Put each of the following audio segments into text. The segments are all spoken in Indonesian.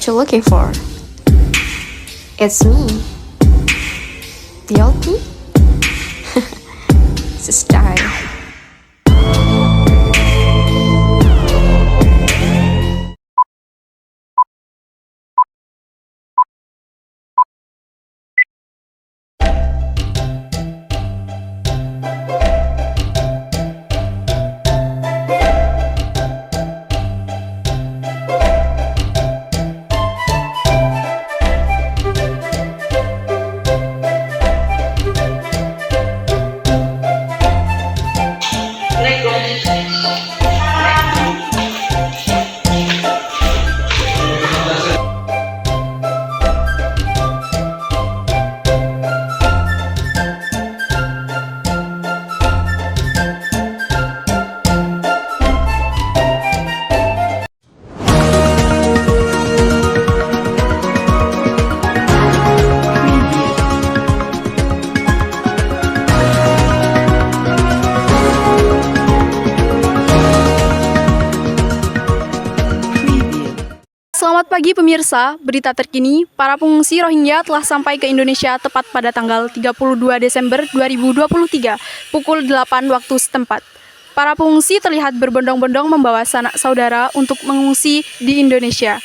what you're looking for. It's me. The old me? It's a style. Selamat pagi pemirsa, berita terkini, para pengungsi Rohingya telah sampai ke Indonesia tepat pada tanggal 32 Desember 2023, pukul 8 waktu setempat. Para pengungsi terlihat berbondong-bondong membawa sanak saudara untuk mengungsi di Indonesia.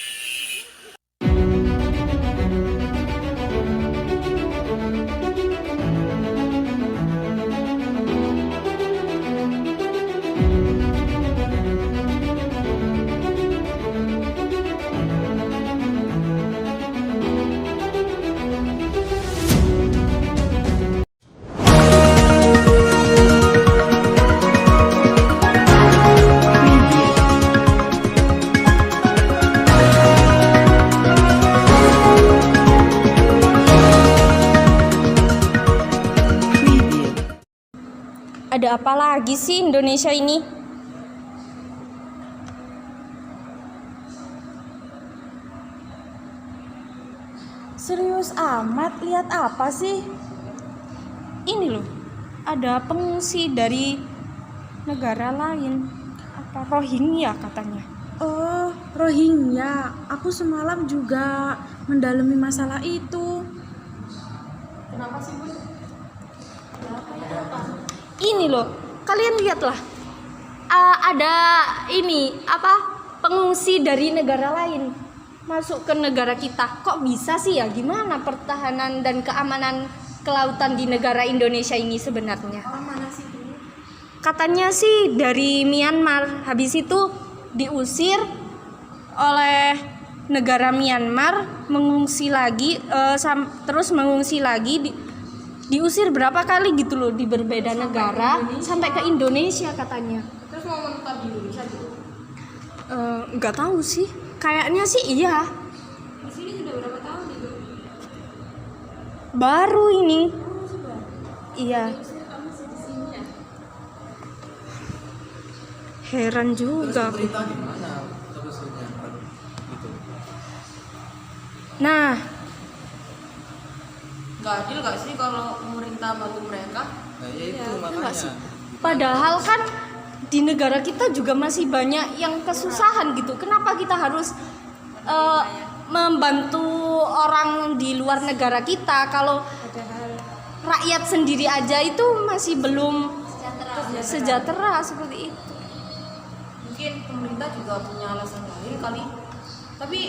Ada apa lagi sih Indonesia ini? Serius amat, lihat apa sih? Ini loh, ada pengungsi dari negara lain. Apa Rohingya katanya? Oh, Rohingya. Aku semalam juga mendalami masalah itu. Kenapa sih, Bu? Ini loh, kalian lihatlah. Ada ini pengungsi dari negara lain masuk ke negara kita. Kok bisa sih ya? Gimana pertahanan dan keamanan kelautan di negara Indonesia ini sebenarnya? Mana sih? Katanya sih dari Myanmar. Habis itu diusir oleh negara Myanmar, mengungsi lagi, terus mengungsi lagi. Diusir berapa kali gitu loh di berbeda negara sampai ke Indonesia katanya. Terus mau menetap di Indonesia gitu? Nggak tahu sih. Kayaknya sih iya. Di sini sudah berapa tahun itu? Baru ini. Iya. Masih di sini ya? Heran juga. Berita gimana terusnya gitu. Nah, Nggak adil nggak sih kalau pemerintah bantu mereka? Nah, ya itu nggak makanya. sih. Padahal kan di negara kita juga masih banyak yang kesusahan gitu. Kenapa kita harus membantu orang di luar negara kita kalau rakyat sendiri aja itu masih belum sejahtera seperti itu. Mungkin pemerintah juga punya alasan lain kali. Tapi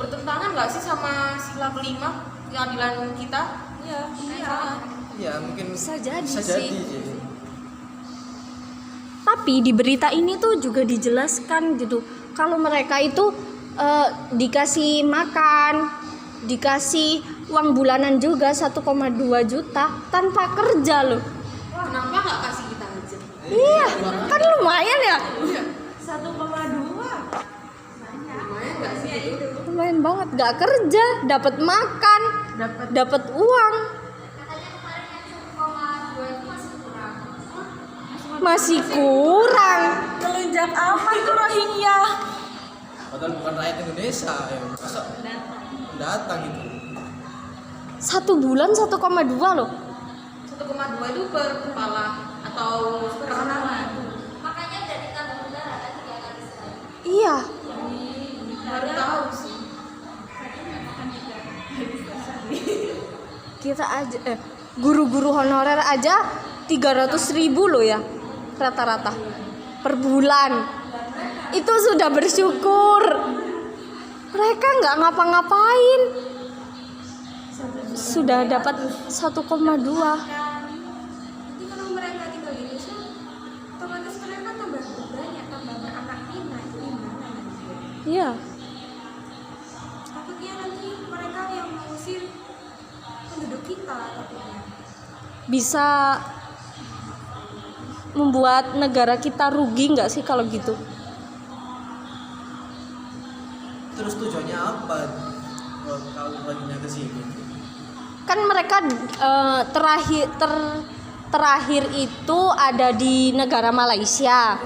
bertentangan nggak sih sama sila kelima keadilan kita? Iya. Ya mungkin Bisa jadi bisa sih. jadi. Tapi di berita ini tuh juga dijelaskan gitu kalau mereka itu dikasih makan, dikasih uang bulanan juga 1,2 juta tanpa kerja loh. Kenapa nggak kasih kita aja? Iya, kan lumayan ya? 1,2. Lumayan nggak sih itu? Lumayan banget, gak kerja, dapat makan, dapat uang. Masih kurang. Melunjak apa itu Rohingya? Padahal bukan rakyat Indonesia ya. Masa datang gitu. 1 bulan 1,2 loh. 1,2 itu per kepala atau per anak? Iya. Baru tahu sih. kita aja guru-guru honorer aja 300.000 loh ya rata-rata per bulan. Itu sudah bersyukur. Mereka nggak ngapa-ngapain. Sudah dapat 1,2. Nanti kalau mereka tinggal di desa, otomatis mereka tambah banyak, tambah anak pinak itu gimana nanti? Iya. Takutnya nanti mereka yang mengusir penduduk kita takutnya. Bisa membuat negara kita rugi nggak sih kalau gitu? Terus tujuannya apa kalau baginya ke sini? Kan mereka terakhir itu ada di negara Malaysia.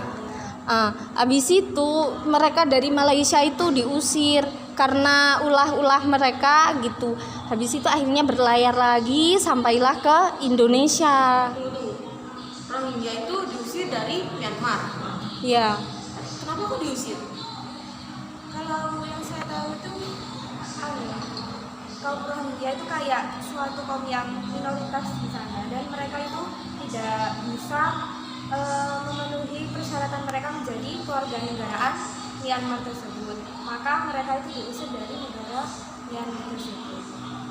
Habis itu mereka dari Malaysia itu diusir karena ulah-ulah mereka gitu. Habis itu akhirnya berlayar lagi sampailah ke Indonesia. Rohingya itu diusir dari Myanmar. Ya, Kenapa kok diusir? Kalau yang saya tahu itu kaum Rohingya itu kayak suatu kaum yang minoritas di sana dan mereka itu tidak bisa memenuhi persyaratan mereka menjadi kewarganegaraan Myanmar tersebut. Maka mereka itu diusir dari negara Myanmar tersebut.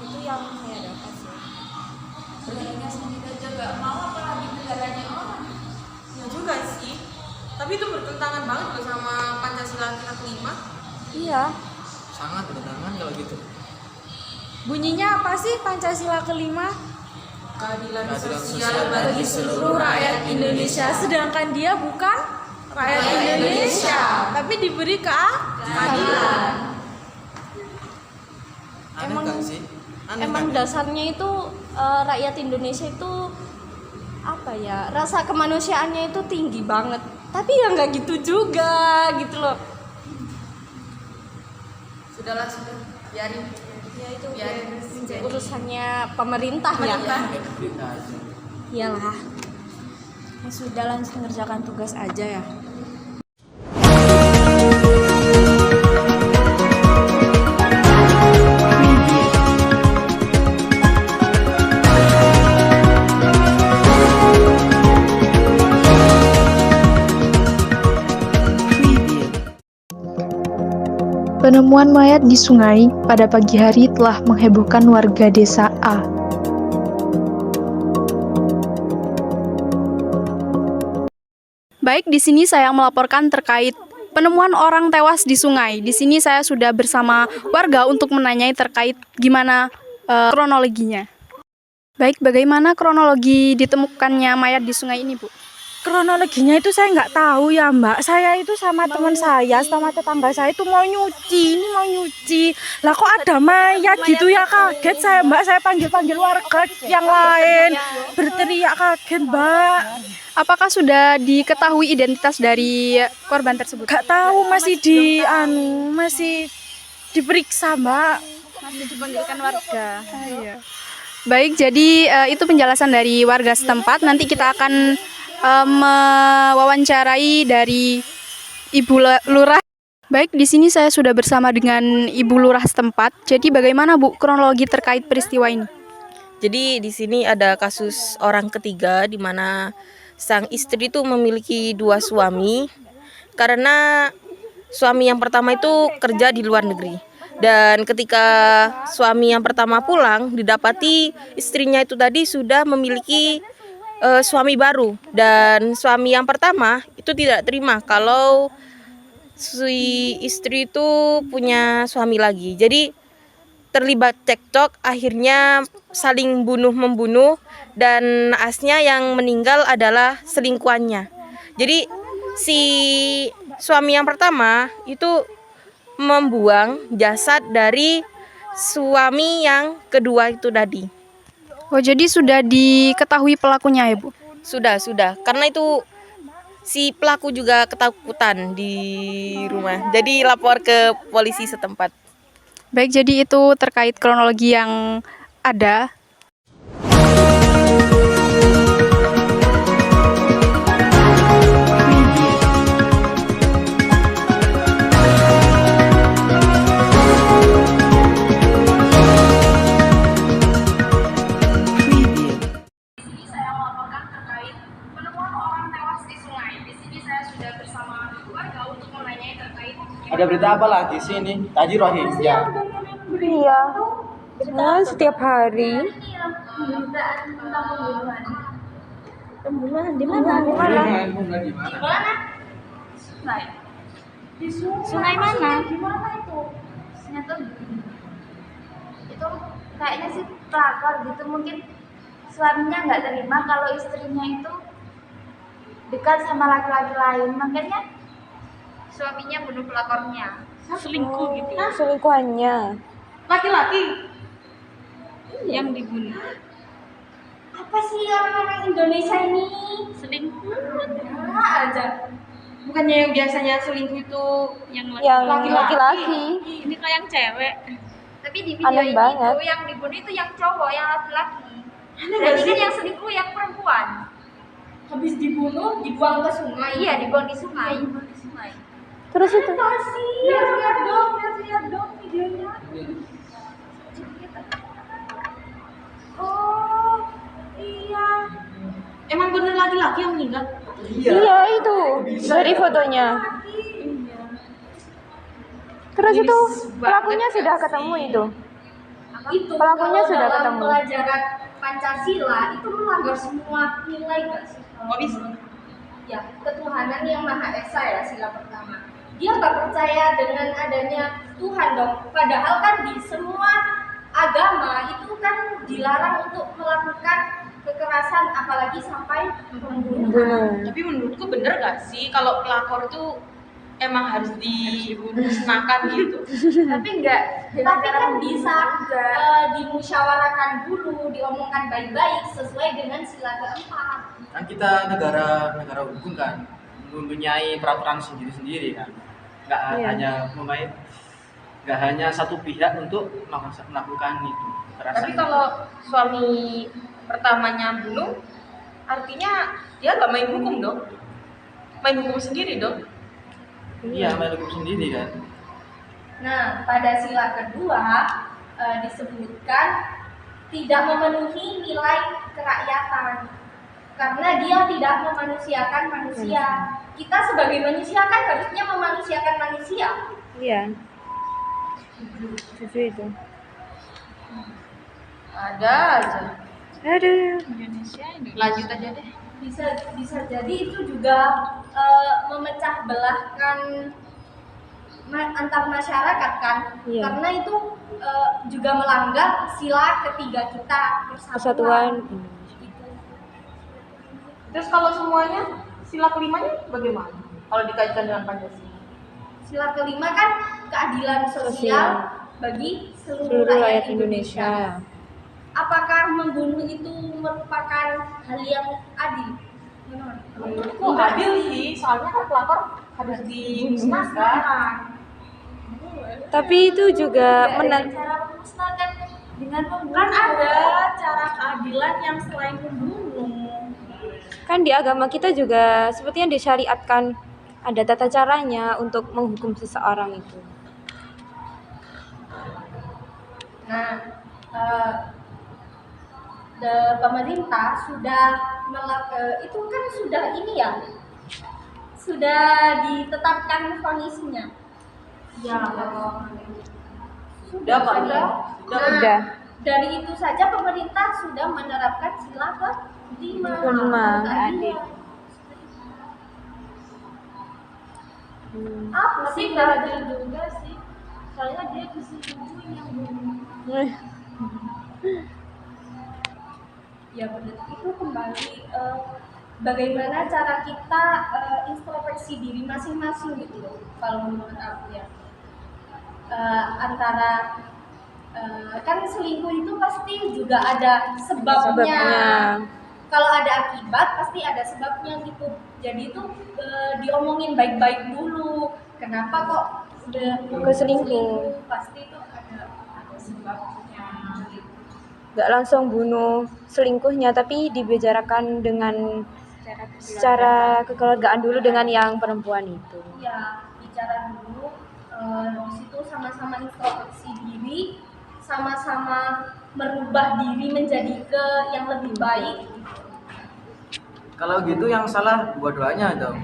Itu yang saya dapat sih. Rohingya sendiri aja gak mau apalagi negaranya orang. Ya juga sih. Tapi itu bertentangan banget loh sama Pancasila kita kelima. iya. Sangat bertentangan kalau gitu. Bunyinya apa sih Pancasila kelima? Keadilan Keadilan sosial sosial bagi Seluruh rakyat Indonesia, sedangkan dia bukan rakyat Indonesia, tapi diberi keadilan. Aneh Emang- kan sih? Aneh Emang kan? dasarnya itu rakyat Indonesia itu apa ya, rasa kemanusiaannya itu tinggi banget, tapi ya nggak gitu juga gitu loh. Sudahlah, sudah. Biarin. Ya itu Biarin. menjadi Urusannya pemerintah ya. Kayak berita aja. Iyalah. ya sudah langsung mengerjakan tugas aja ya. Penemuan mayat di sungai pada pagi hari telah menghebohkan warga desa A. Baik, di sini saya melaporkan terkait penemuan orang tewas di sungai. Di sini saya sudah bersama warga untuk menanyai terkait gimana kronologinya. Baik, bagaimana kronologi ditemukannya mayat di sungai ini, Bu? Kronologinya itu saya nggak tahu ya Mbak. Saya itu sama teman saya, sama tetangga saya itu mau nyuci. Lah kok ada mayat gitu ya, kaget saya Mbak. Saya panggil warga yang lain, berteriak kaget Mbak. Apakah sudah diketahui identitas dari korban tersebut? Gak tahu, masih masih diperiksa Mbak. Masih dipanggilkan warga. Baik, jadi itu penjelasan dari warga setempat. Nanti kita akan mewawancarai dari Ibu Lurah. Baik, di sini saya sudah bersama dengan Ibu Lurah setempat. Jadi bagaimana Bu kronologi terkait peristiwa ini? Jadi di sini ada kasus orang ketiga di mana sang istri itu memiliki dua suami karena suami yang pertama itu kerja di luar negeri. Dan ketika suami yang pertama pulang, didapati istrinya itu tadi sudah memiliki suami baru, dan suami yang pertama itu tidak terima kalau si istri itu punya suami lagi. Jadi terlibat cekcok, akhirnya saling bunuh-membunuh, dan naasnya yang meninggal adalah selingkuhannya. Jadi si suami yang pertama itu membuang jasad dari suami yang kedua itu tadi. Oh, jadi sudah diketahui pelakunya ya, Bu? Sudah. Karena itu si pelaku juga ketakutan di rumah. Jadi lapor ke polisi setempat. Baik, jadi itu terkait kronologi yang ada. sudah bersama keluarga untuk menanyai terkait Ada berita apa lagi sih ini? Tadi Rohingya. Iya. Setiap hari. Pembunuhan di mana? Di mana? Di mana? Sungai mana? Itu kayaknya sih pelakor gitu, mungkin suaminya nggak terima kalau istrinya itu dekat sama laki-laki lain, makanya suaminya bunuh pelakornya. Selingkuh gitu. Selingkuhannya. Laki-laki yang dibunuh. Apa sih orang-orang Indonesia ini? Selingkuh. Aja. Bukannya yang biasanya selingkuh itu yang Yang laki-laki. laki-laki. Ini kayak yang cewek. Tapi di video Aneh ini banget. tuh yang dibunuh itu yang cowok, yang laki-laki. Aneh Jadi gak kan sih? yang selingkuh yang perempuan. Habis dibunuh, dibuang ke sungai. Iya, dibuang di sungai. Terus itu. Lihat dong videonya. Oh, iya. Emang bener laki-laki yang meninggal? Iya itu dari fotonya. Terus itu pelakunya sudah ketemu itu. Itu Pelakunya kalau sudah dalam ketemu. pelajaran Pancasila itu melanggar semua nilai nggak sih? Nggak bisa. Ya, ketuhanan yang Maha Esa ya, sila pertama. Dia nggak percaya dengan adanya Tuhan dong. Padahal kan di semua agama itu kan dilarang untuk melakukan kekerasan, apalagi sampai pembunuhan. Tapi menurutku bener gak sih kalau pelakor itu emang harus dimusnahkan gitu? Tapi enggak. Tapi kan bisa dimusyawarahkan dulu, diomongkan baik-baik sesuai dengan sila keempat. Kan kita negara hukum kan, mempunyai peraturan sendiri-sendiri kan. Nggak hanya satu pihak untuk melakukan itu kekerasan. Tapi kalau suami pertamanya bunuh, artinya dia nggak main hukum dong, main hukum sendiri dong. Iya, main hukum sendiri kan. Nah, pada sila kedua disebutkan tidak memenuhi nilai kerakyatan karena dia tidak memanusiakan manusia. Kita sebagai manusia kan harusnya memanusiakan manusia. Iya. Setuju itu. Ada aja. Aduh. Lanjut aja deh. Bisa jadi itu juga memecah belahkan antar masyarakat kan. Iya. Karena itu juga melanggar sila ketiga kita, Persatuan. Terus kalau semuanya, sila kelimanya bagaimana? Kalau dikaitkan dengan Pancasila? Sila kelima kan keadilan sosial bagi Seluruh rakyat Indonesia. Apakah membunuh itu merupakan hal yang adil? Menurutku adil sih, soalnya kan pelakor harus dimusnahkan. Tapi itu juga Cara memusnahkan dengan membunuh. Kan ada cara keadilan yang selain membunuh. kan di agama kita juga sepertinya disyariatkan ada tata caranya untuk menghukum seseorang itu. Nah, pemerintah sudah itu kan sudah ini ya, sudah ditetapkan vonisnya. Ya, sudah Pak. Sudah. Dari itu saja pemerintah sudah menerapkan sila kelima. Adil. Apa sih Nggak adil juga sih. Soalnya dia diselingkuhin yang bunuh. Ya benar, itu kembali bagaimana cara kita introspeksi diri masing-masing gitu loh, kalau menurut aku ya. Antara kan selingkuh itu pasti juga ada sebabnya. Kalau ada akibat pasti ada sebabnya gitu. Jadi itu diomongin baik-baik dulu. Kenapa kok udah Selingkuh? Pasti itu ada sebabnya. Gak langsung bunuh selingkuhnya, tapi dibicarakan dengan secara kekeluargaan dulu dengan yang perempuan itu. Ya, bicara dulu. Di situ sama-sama introspeksi diri, sama-sama merubah diri menjadi ke yang lebih baik. Kalau gitu yang salah dua-duanya dong.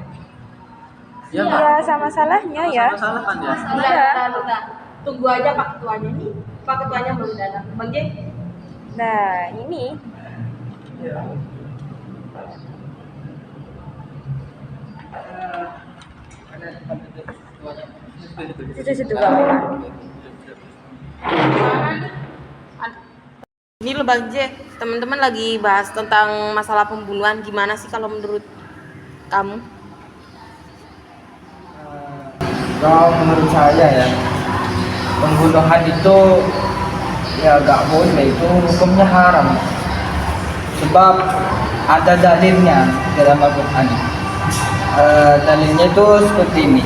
Ya, Mbak. Iya, sama salahnya ya. Salah kan ya? Bentar. Tunggu aja Pak Ketuanya nih. Pak Ketuanya belum datang. Bang J. Nah, ini situ Kak. Ini loh Bang J, teman-teman lagi bahas tentang masalah pembunuhan. Gimana sih kalau menurut kamu? Kalau menurut saya ya, pembunuhan itu ya gak boleh, itu hukumnya haram. Sebab ada dalilnya dalam Al-Quran. Dalilnya itu seperti ini.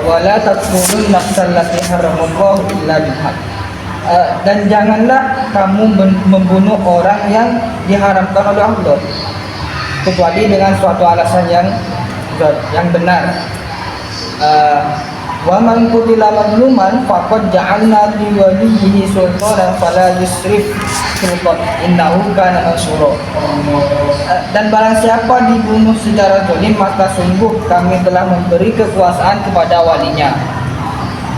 Wala taqtulun nafsal lati haramallahu illa bilhaq. Dan janganlah kamu membunuh orang yang diharamkan oleh Allah kecuali dengan suatu alasan yang benar. Wa man qutila mazluman faqad ja'alna li waliyhi sultanan fala yusrif fil qatl innahu kana mansura. Dan barang siapa dibunuh secara zalim maka sungguh kami telah memberi kekuasaan kepada walinya.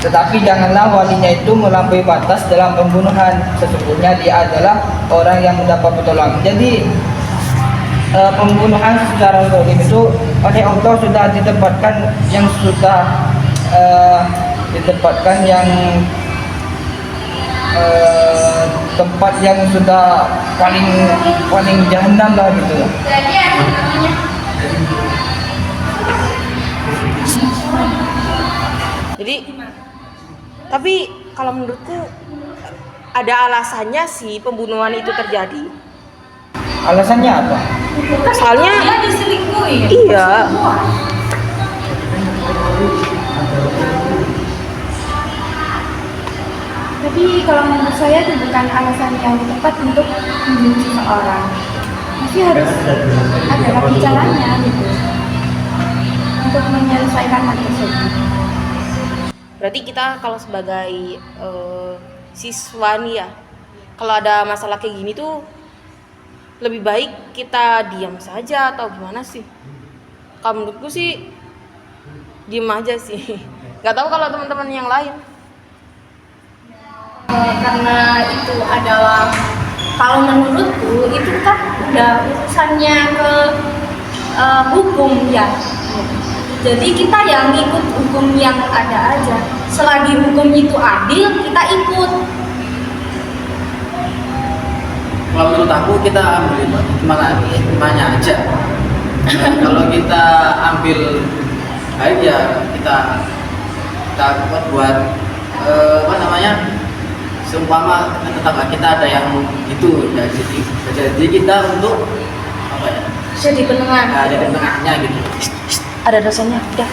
Tetapi janganlah walinya itu melampaui batas dalam pembunuhan. Sesungguhnya dia adalah orang yang mendapat pertolongan. Jadi pembunuhan secara zalim itu oleh Allah sudah ditempatkan yang tempat yang sudah paling jahanam lah gitu. Jadi, tapi kalau menurutku ada alasannya sih pembunuhan itu terjadi. Alasannya apa? Soalnya iya. Tapi kalau menurut saya itu bukan alasan yang tepat untuk membunuh seseorang. Masih harus ada lagi caranya gitu untuk menyelesaikan hal tersebut. Berarti kita kalau sebagai siswa nih ya, kalau ada masalah kayak gini tuh lebih baik kita diam saja atau gimana sih? Kalau menurutku sih diam aja sih. Gak tahu kalau teman-teman yang lain. Karena itu adalah, kalau menurutku itu kan udah urusannya ke hukum ya. Jadi kita yang ikut hukum yang ada aja. Selagi hukum itu adil, kita ikut. Kalau menurut aku kita ambil hikmahnya aja. Kalau kita ambil baik ya kita buat seumpama tetangga kita ada yang gitu ya, jadi kita untuk apa ya? Jadi penengah. Jadi penengahnya gitu. Ada dosanya. Udah.